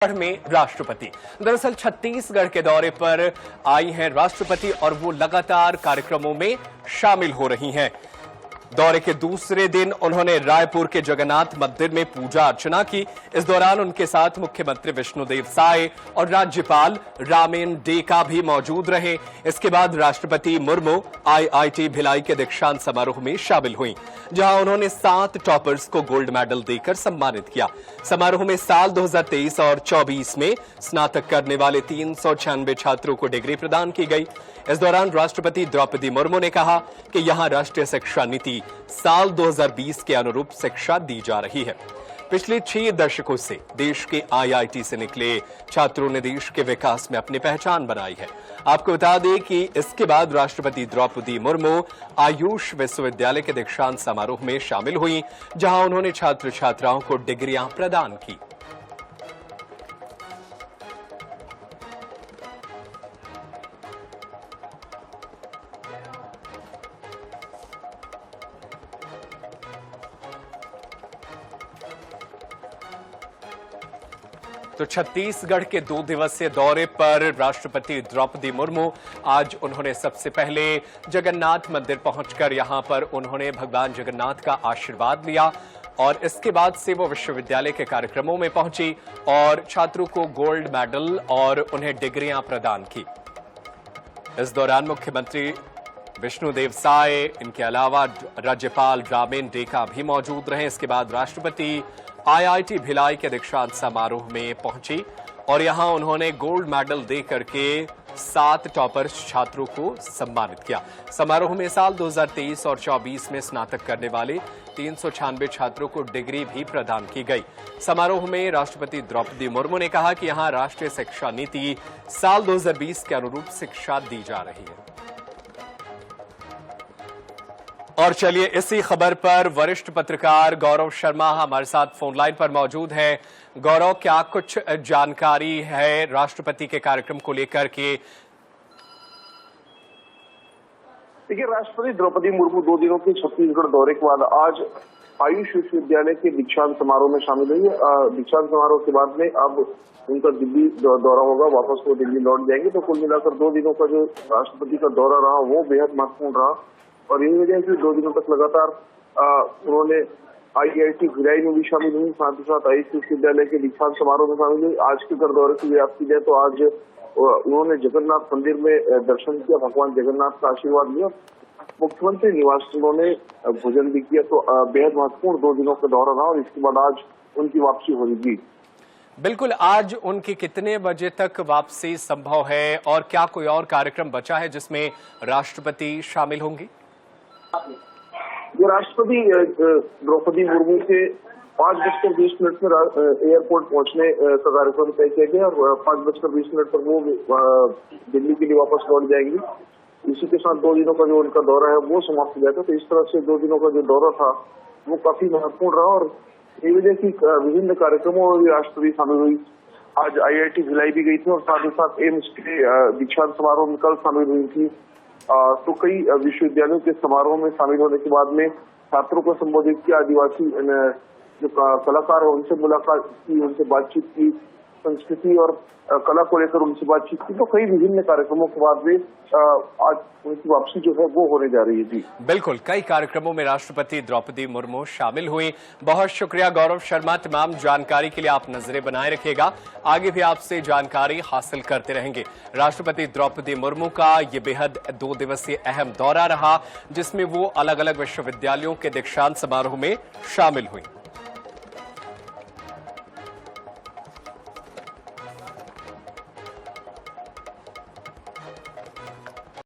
में राष्ट्रपति दरअसल छत्तीसगढ़ के दौरे पर आई हैं राष्ट्रपति और वो लगातार कार्यक्रमों में शामिल हो रही हैं। दौरे के दूसरे दिन उन्होंने रायपुर के जगन्नाथ मंदिर में पूजा अर्चना की। इस दौरान उनके साथ मुख्यमंत्री विष्णुदेव साय और राज्यपाल रामेन डेका भी मौजूद रहे। इसके बाद राष्ट्रपति मुर्मू आईआईटी भिलाई के दीक्षांत समारोह में शामिल हुई, जहां उन्होंने 7 टॉपर्स को गोल्ड मेडल देकर सम्मानित किया। समारोह में साल 2023 और 24 में स्नातक करने वाले 396 छात्रों को डिग्री प्रदान की गई। इस दौरान राष्ट्रपति द्रौपदी मुर्मू ने कहा कि यहां राष्ट्रीय शिक्षा नीति साल 2020 के अनुरूप शिक्षा दी जा रही है। पिछले 6 दशकों से देश के आईआईटी से निकले छात्रों ने देश के विकास में अपनी पहचान बनाई है। आपको बता दें कि इसके बाद राष्ट्रपति द्रौपदी मुर्मू आयुष विश्वविद्यालय के दीक्षांत समारोह में शामिल हुई, जहां उन्होंने छात्र छात्राओं को डिग्रियां प्रदान की। तो छत्तीसगढ़ के 2 दिवसीय दौरे पर राष्ट्रपति द्रौपदी मुर्मू आज उन्होंने सबसे पहले जगन्नाथ मंदिर पहुंचकर यहां पर उन्होंने भगवान जगन्नाथ का आशीर्वाद लिया और इसके बाद से वो विश्वविद्यालय के कार्यक्रमों में पहुंची और छात्रों को गोल्ड मेडल और उन्हें डिग्रियां प्रदान की। इस दौरान मुख्यमंत्री विष्णुदेव साय, इनके अलावा राज्यपाल रामेन डेका भी मौजूद रहे। इसके बाद राष्ट्रपति आईआईटी भिलाई के दीक्षांत समारोह में पहुंची और यहां उन्होंने गोल्ड मेडल देकर के 7 टॉपर्स छात्रों को सम्मानित किया। समारोह में साल 2023 और 24 में स्नातक करने वाले 396 छात्रों को डिग्री भी प्रदान की गई। समारोह में राष्ट्रपति द्रौपदी मुर्मू ने कहा कि यहां राष्ट्रीय शिक्षा नीति साल 2020 के अनुरूप शिक्षा दी जा रही है। और चलिए इसी खबर पर वरिष्ठ पत्रकार गौरव शर्मा हमारे साथ फोन लाइन पर मौजूद हैं। गौरव, क्या कुछ जानकारी है राष्ट्रपति के कार्यक्रम को लेकर के? देखिए, राष्ट्रपति द्रौपदी मुर्मू 2 दिनों के छत्तीसगढ़ दौरे के बाद आज आयुष विश्वविद्यालय के दीक्षांत समारोह में शामिल हुई। दीक्षांत समारोह के बाद में अब उनका दिल्ली दौरा होगा, वापस वो दिल्ली लौट जाएंगे। तो कुल मिलाकर 2 दिनों का जो राष्ट्रपति का दौरा रहा वो बेहद महत्वपूर्ण रहा और इसी वजह से 2 दिनों तक लगातार उन्होंने आईआईटी भिलाई में भी शामिल हुई, साथ ही साथ आयुष विश्वविद्यालय के दीक्षांत समारोह में शामिल हुई। आज के अगर दौरे की बात की जाए तो आज उन्होंने जगन्नाथ मंदिर में दर्शन किया, भगवान जगन्नाथ का आशीर्वाद लिया। मुख्यमंत्री निवास उन्होंने भोजन भी किया। तो बेहद महत्वपूर्ण 2 दिनों का दौरा रहा और इसके बाद आज उनकी वापसी हो रही। बिल्कुल, आज उनकी कितने बजे तक वापसी संभव है और क्या कोई और कार्यक्रम बचा है जिसमें राष्ट्रपति शामिल होंगी? ये राष्ट्रपति द्रौपदी मुर्मू के 5:20 में एयरपोर्ट पहुंचने का कार्यक्रम तय किया गया और 5:20 पर वो दिल्ली के लिए वापस लौट जाएंगी। इसी के साथ 2 दिनों का जो उनका दौरा है वो समाप्त हो जाएगा। तो इस तरह से 2 दिनों का जो दौरा था वो काफी महत्वपूर्ण रहा और ये वजह की विभिन्न कार्यक्रमों में भी राष्ट्रपति शामिल हुई। आज आईआईटी भिलाई भी गई थी और साथ ही साथ एम्स के दीक्षांत समारोह में कल शामिल हुई थी। तो कई विश्वविद्यालयों के समारोह में शामिल होने के बाद में छात्रों को संबोधित किया, आदिवासी जो कलाकार है उनसे मुलाकात की, उनसे बातचीत की, संस्कृति और कला को लेकर उनसे बातचीत की। तो कई विभिन्न कार्यक्रमों के बाद में आज उनकी वापसी जो है वो होने जा रही है। जी बिल्कुल, कई कार्यक्रमों में राष्ट्रपति द्रौपदी मुर्मू शामिल हुई। बहुत शुक्रिया गौरव शर्मा, तमाम जानकारी के लिए आप नजरें बनाए रखिएगा। आगे भी आपसे जानकारी हासिल करते रहेंगे। राष्ट्रपति द्रौपदी मुर्मू का ये बेहद 2 दिवसीय अहम दौरा रहा जिसमें वो अलग अलग विश्वविद्यालयों के दीक्षांत समारोह में शामिल हुई।